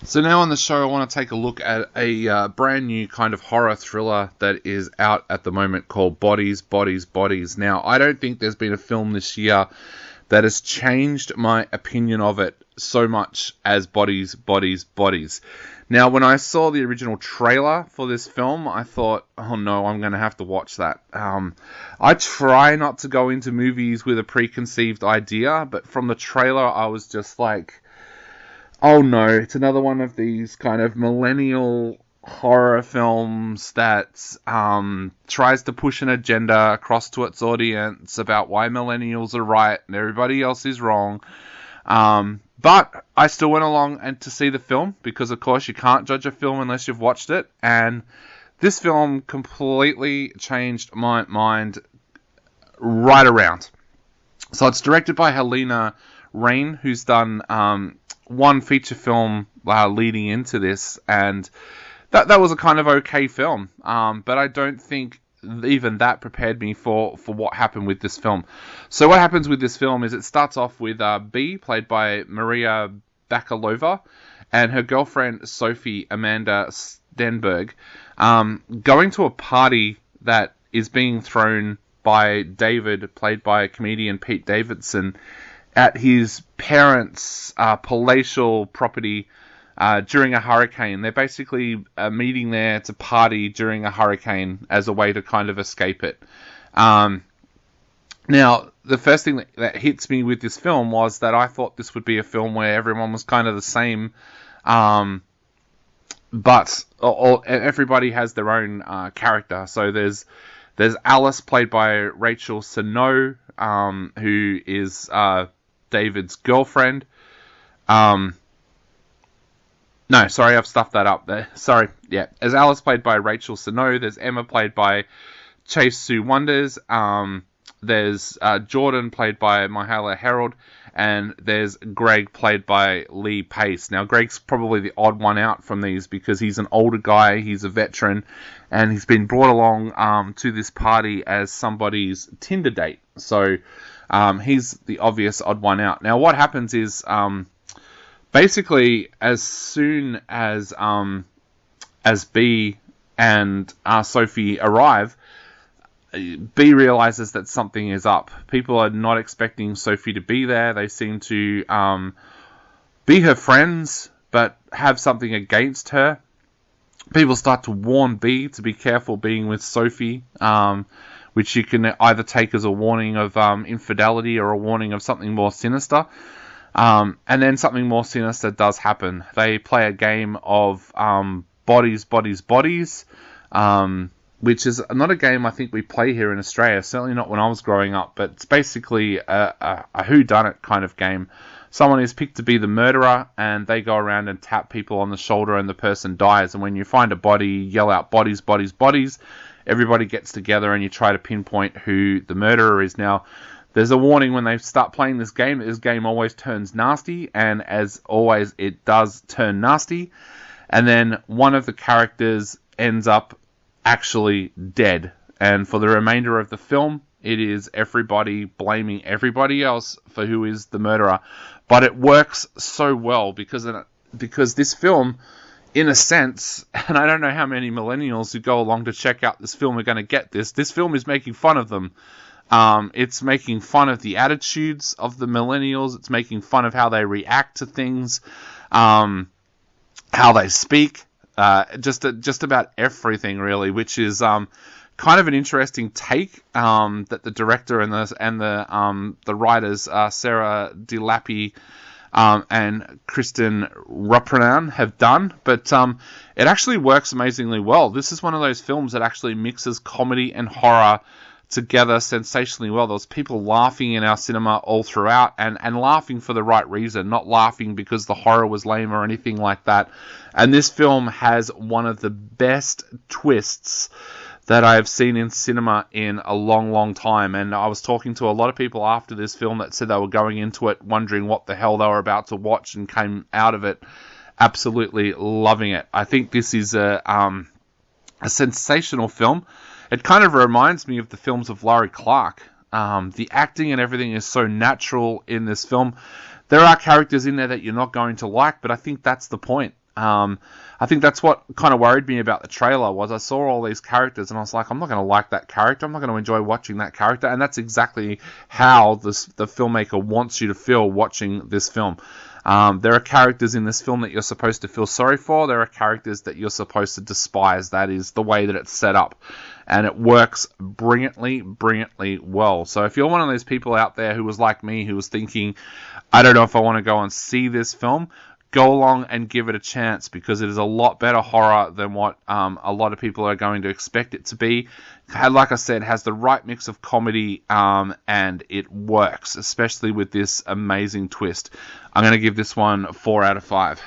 So now on the show, I want to take a look at a brand new kind of horror thriller that is out at the moment called Bodies, Bodies, Bodies. Now, I don't think there's been a film this year that has changed my opinion of it so much as Bodies, Bodies, Bodies. Now, when I saw the original trailer for this film, I thought, oh no, I'm going to have to watch that. I try not to go into movies with a preconceived idea, but from the trailer, I was just like, oh no, it's another one of these kind of millennial horror films that tries to push an agenda across to its audience about why millennials are right and everybody else is wrong. But I still went along and to see the film because, of course, you can't judge a film unless you've watched it. And this film completely changed my mind right around. So it's directed by Helena Rain, who's done one feature film leading into this, and that was a kind of okay film. But I don't think even that prepared me for what happened with this film. So what happens with this film is it starts off with B, played by Maria Bakalova, and her girlfriend Sophie Amanda Stenberg, going to a party that is being thrown by David, played by comedian Pete Davidson, at his parents' palatial property during a hurricane. They're basically meeting there to party during a hurricane as a way to kind of escape it. Now, the first thing that hits me with this film was that I thought this would be a film where everyone was kind of the same, but everybody has their own character. So there's Alice, played by Rachel Senow, who is David's girlfriend. No, sorry, I've stuffed that up there. Sorry, yeah. As Alice, played by Rachel Senow, there's Emma, played by Chase Sue Wonders. There's Jordan, played by Myha'la Herrold, and there's Greg, played by Lee Pace. Now, Greg's probably the odd one out from these because he's an older guy, he's a veteran, and he's been brought along to this party as somebody's Tinder date. So he's the obvious odd one out. Now, what happens is basically as soon as B and Sophie arrive, B realizes that something is up. People are not expecting Sophie to be there. They seem to be her friends, but have something against her. People start to warn B to be careful being with Sophie, which you can either take as a warning of infidelity or a warning of something more sinister. And then something more sinister does happen. They play a game of bodies, bodies, bodies, which is not a game I think we play here in Australia, certainly not when I was growing up, but it's basically a whodunit kind of game. Someone is picked to be the murderer, and they go around and tap people on the shoulder, and the person dies. And when you find a body, you yell out, bodies, bodies, bodies. Everybody gets together, and you try to pinpoint who the murderer is. Now, there's a warning when they start playing this game always turns nasty, and as always, it does turn nasty. And then one of the characters ends up actually dead. And for the remainder of the film, it is everybody blaming everybody else for who is the murderer. But it works so well because this film, in a sense, and I don't know how many millennials who go along to check out this film are going to get this. This film is making fun of them. It's making fun of the attitudes of the millennials. It's making fun of how they react to things, how they speak, just about everything really, which is kind of an interesting take that the director and the writers Sarah Dilapi and Kristen Rupranan have done, but it actually works amazingly well. This is one of those films that actually mixes comedy and horror together sensationally well. There was people laughing in our cinema all throughout, and laughing for the right reason, not laughing because the horror was lame or anything like that. And this film has one of the best twists that I have seen in cinema in a long, long time. And I was talking to a lot of people after this film that said they were going into it wondering what the hell they were about to watch, and came out of it absolutely loving it. I think this is a sensational film. It kind of reminds me of the films of Laurie Clark. The acting and everything is so natural in this film. There are characters in there that you're not going to like, but I think that's the point. I think that's what kind of worried me about the trailer, was I saw all these characters and I was like, I'm not going to like that character. I'm not going to enjoy watching that character. And that's exactly how the filmmaker wants you to feel watching this film. There are characters in this film that you're supposed to feel sorry for. There are characters that you're supposed to despise. That is the way that it's set up. And it works brilliantly well. So if you're one of those people out there who was like me, who was thinking, I don't know if I want to go and see this film, go along and give it a chance, because it is a lot better horror than what a lot of people are going to expect it to be. Like I said, has the right mix of comedy, and it works, especially with this amazing twist. I'm going to give this one 4 out of 5.